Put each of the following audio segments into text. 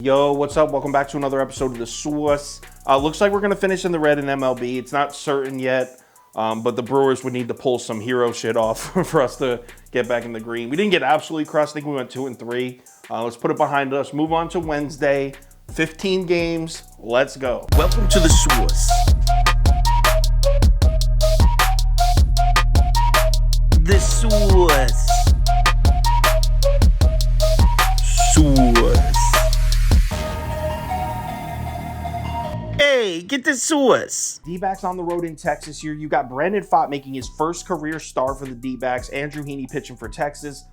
Yo, what's up? Welcome back to another episode of The Source. Looks like we're going to finish in the red in MLB. It's not certain yet, but the Brewers would need to pull some hero shit off for us to get back in the green. We didn't get absolutely crushed. I think we went 2-3. Let's put it behind us. Move on to Wednesday. 15 games. Let's go. Welcome to The Source. The Source. Source. Hey, get the Source. D-backs on the road in Texas here. You got Brandon Pfaadt making his first career start for the D-backs. Andrew Heaney pitching for Texas.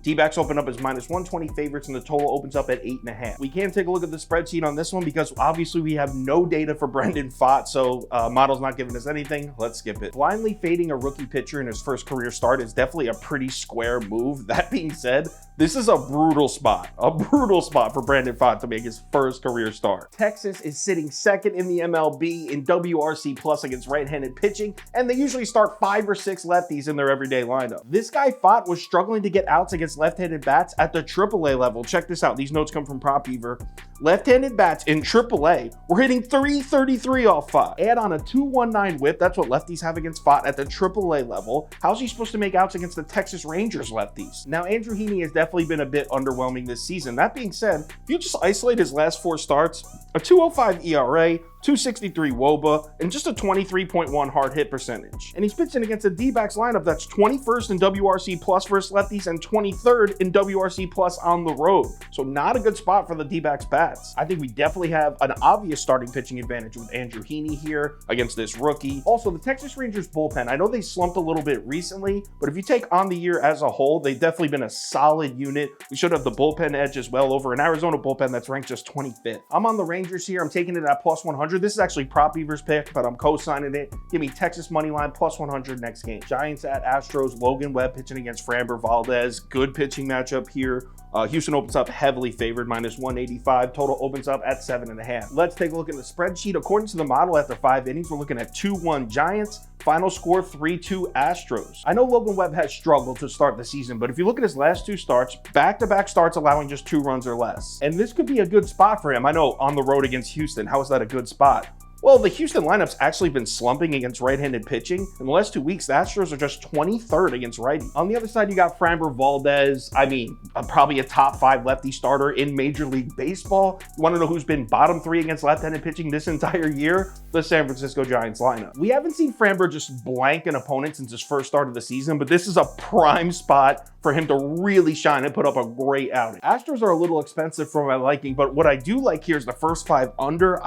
D-backs open up as -120 favorites and the total opens up at 8.5. We can take a look at the spreadsheet on this one because obviously we have no data for Brandon Pfaadt, so model's not giving us anything. Let's skip it. Blindly fading a rookie pitcher in his first career start is definitely a pretty square move. That being said, this is a brutal spot for Brandon Pfaadt to make his first career start. Texas is sitting second in the MLB in WRC plus against right-handed pitching, and they usually start 5 or 6 lefties in their everyday lineup. This guy Pfaadt was struggling to get outs against left-handed bats at the AAA level. Check this out. These notes come from Prop Fever. Left-handed bats in AAA were hitting .333 off Pfaadt. Add on a 219 whip. That's what lefties have against Pfaadt at the AAA level. How's he supposed to make outs against the Texas Rangers lefties? Now, Andrew Heaney has definitely been a bit underwhelming this season. That being said, if you just isolate his last 4 starts, a 2.05 ERA, 263 WOBA, and just a 23.1 hard hit percentage. And he's pitching against a D-backs lineup that's 21st in WRC plus versus lefties and 23rd in WRC plus on the road. So not a good spot for the D-backs bats. I think we definitely have an obvious starting pitching advantage with Andrew Heaney here against this rookie. Also, the Texas Rangers bullpen, I know they slumped a little bit recently, but if you take on the year as a whole, they've definitely been a solid unit. We should have the bullpen edge as well over an Arizona bullpen that's ranked just 25th. I'm on the Rangers here. I'm taking it at +100. This is actually Prop Beaver's pick, but I'm co-signing it. Give me Texas money line +100 next game. Giants at Astros. Logan Webb pitching against Framber Valdez. Good pitching matchup here. Houston opens up heavily favored, -185. Total opens up at 7.5. Let's take a look at the spreadsheet. According to the model, after 5 innings, we're looking at 2-1 Giants. Final score 3-2 Astros. I know Logan Webb has struggled to start the season, but if you look at his last 2 starts, back-to-back starts allowing just 2 runs or less. And this could be a good spot for him. I know on the road against Houston. How is that a good spot? Well, the Houston lineup's actually been slumping against right-handed pitching. In the last 2 weeks, the Astros are just 23rd against righty. On the other side, you got Framber Valdez. I mean, probably a top 5 lefty starter in Major League Baseball. You want to know who's been bottom 3 against left-handed pitching this entire year? The San Francisco Giants lineup. We haven't seen Framber just blank an opponent since his first start of the season, but this is a prime spot for him to really shine and put up a great outing. Astros are a little expensive for my liking, but what I do like here is the first 5 under.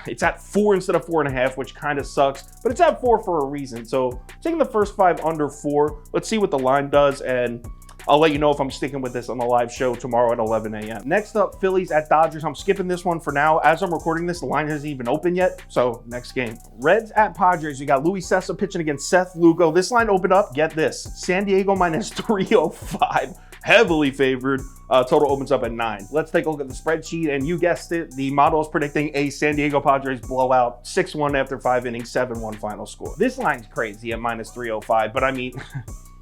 It's at 4 instead of 4.5, which kind of sucks, but it's at 4 for a reason. So taking the first 5 under 4, let's see what the line does, and I'll let you know if I'm sticking with this on the live show tomorrow at 11 a.m. Next up, Phillies at Dodgers. I'm skipping this one for now. As I'm recording this, the line hasn't even opened yet, so next game. Reds at Padres. You got Luis Cessa pitching against Seth Lugo. This line opened up, get this, San Diego -305. Heavily favored. Total opens up at 9. Let's take a look at the spreadsheet, and you guessed it, the model is predicting a San Diego Padres blowout, 6-1 after 5 innings, 7-1 final score. This line's crazy at -305, but I mean,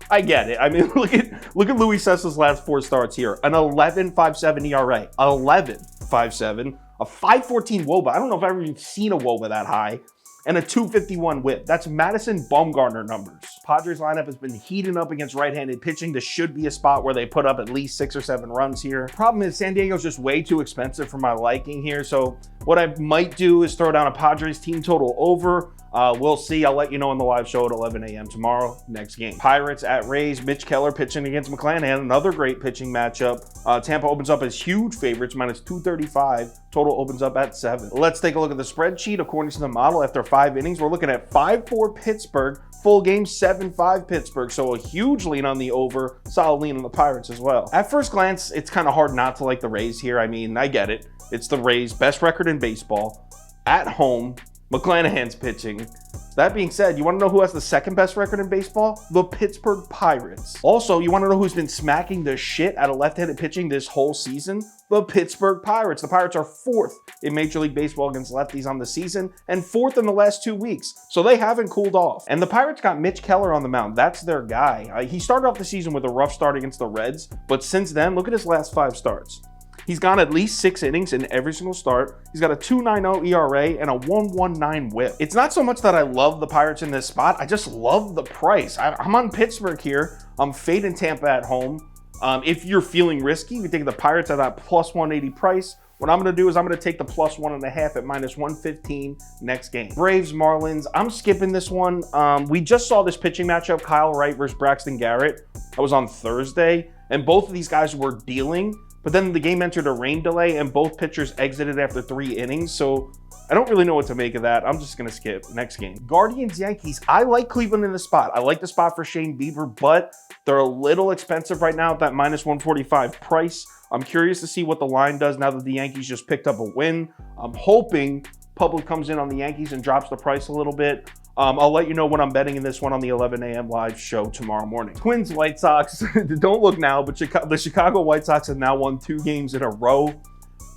I get it. I mean, look at Luis Cessa's last 4 starts here. An 11.57 ERA, 11.57, a 5.14 WOBA. I don't know if I've ever even seen a WOBA that high. And a 251 whip. That's Madison Bumgarner numbers. Padres lineup has been heating up against right-handed pitching. This should be a spot where they put up at least 6 or 7 runs here. Problem is San Diego's just way too expensive for my liking here. So what I might do is throw down a Padres team total over. We'll see. I'll let you know on the live show at 11 a.m. tomorrow. Next game. Pirates at Rays. Mitch Keller pitching against McClanahan. Another great pitching matchup. Tampa opens up as huge favorites, -235. Total opens up at 7. Let's take a look at the spreadsheet. According to the model, after 5 innings, we're looking at 5-4 Pittsburgh. Full game 7-5 Pittsburgh. So a huge lean on the over. Solid lean on the Pirates as well. At first glance, it's kind of hard not to like the Rays here. I mean, I get it. It's the Rays' best record in baseball. At home. McClanahan's pitching. That being said, you want to know who has the second best record in baseball? The Pittsburgh Pirates. Also, you want to know who's been smacking the shit out of left-handed pitching this whole season? The Pittsburgh Pirates. The Pirates are 4th in Major League Baseball against lefties on the season and 4th in the last 2 weeks. So they haven't cooled off. And the Pirates got Mitch Keller on the mound. That's their guy. He started off the season with a rough start against the Reds, but since then, look at his last 5 starts. He's gone at least 6 innings in every single start. He's got a 2.90 ERA and a 1.19 whip. It's not so much that I love the Pirates in this spot. I just love the price. I'm on Pittsburgh here. I'm fading Tampa at home. If you're feeling risky, you can take the Pirates at that plus 180 price. What I'm going to do is I'm going to take the plus 1.5 at minus 115 next game. Braves, Marlins. I'm skipping this one. We just saw this pitching matchup, Kyle Wright versus Braxton Garrett. That was on Thursday, and both of these guys were dealing, but then the game entered a rain delay, and both pitchers exited after 3 innings, so I don't really know what to make of that. I'm just going to skip. Next game. Guardians, Yankees. I like Cleveland in the spot. I like the spot for Shane Bieber, but they're a little expensive right now at that minus 145 price. I'm curious to see what the line does now that the Yankees just picked up a win. I'm hoping public comes in on the Yankees and drops the price a little bit. I'll let you know when I'm betting in this one on the 11 a.m. live show tomorrow morning. Twins, White Sox. Don't look now, but the Chicago White Sox have now won 2 games in a row.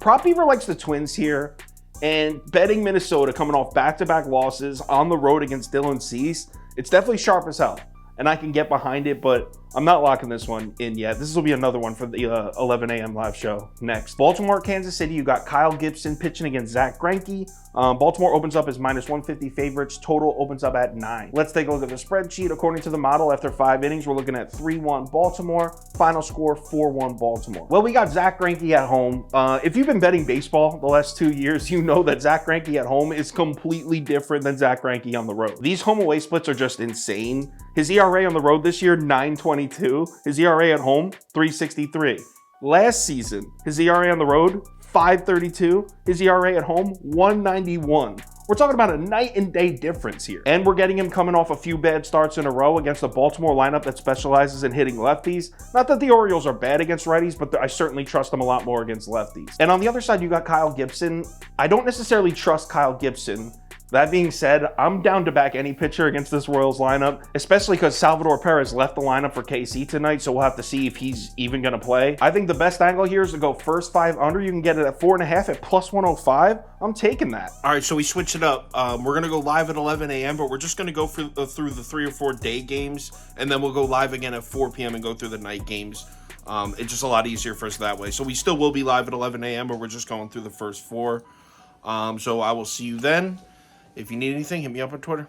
Prop Beaver likes the Twins here, and betting Minnesota coming off back-to-back losses on the road against Dylan Cease, it's definitely sharp as hell, and I can get behind it, but I'm not locking this one in yet. This will be another one for the 11 a.m. live show next. Baltimore, Kansas City. You got Kyle Gibson pitching against Zach Greinke. Baltimore opens up as minus 150 favorites. Total opens up at 9. Let's take a look at the spreadsheet. According to the model, after 5 innings, we're looking at 3-1 Baltimore. Final score 4-1 Baltimore. Well, we got Zach Greinke at home. If you've been betting baseball the last 2 years, you know that Zach Greinke at home is completely different than Zach Greinke on the road. These home away splits are just insane. His ERA on the road this year, 9.22. His ERA at home, 3.63. Last season, his ERA on the road, 5.32. His ERA at home, 1.91. We're talking about a night and day difference here. And we're getting him coming off a few bad starts in a row against a Baltimore lineup that specializes in hitting lefties. Not that the Orioles are bad against righties, but I certainly trust them a lot more against lefties. And on the other side, you got Kyle Gibson. I don't necessarily trust Kyle Gibson. That being said, I'm down to back any pitcher against this Royals lineup, especially because Salvador Perez left the lineup for KC tonight, so we'll have to see if he's even going to play. I think the best angle here is to go first 5 under. You can get it at 4.5 at plus 105. I'm taking that. All right, so we switch it up. We're going to go live at 11 a.m., but we're just going to go through the 3 or 4 day games, and then we'll go live again at 4 p.m. and go through the night games. It's just a lot easier for us that way. So we still will be live at 11 a.m., but we're just going through the first 4. So I will see you then. If you need anything, hit me up on Twitter.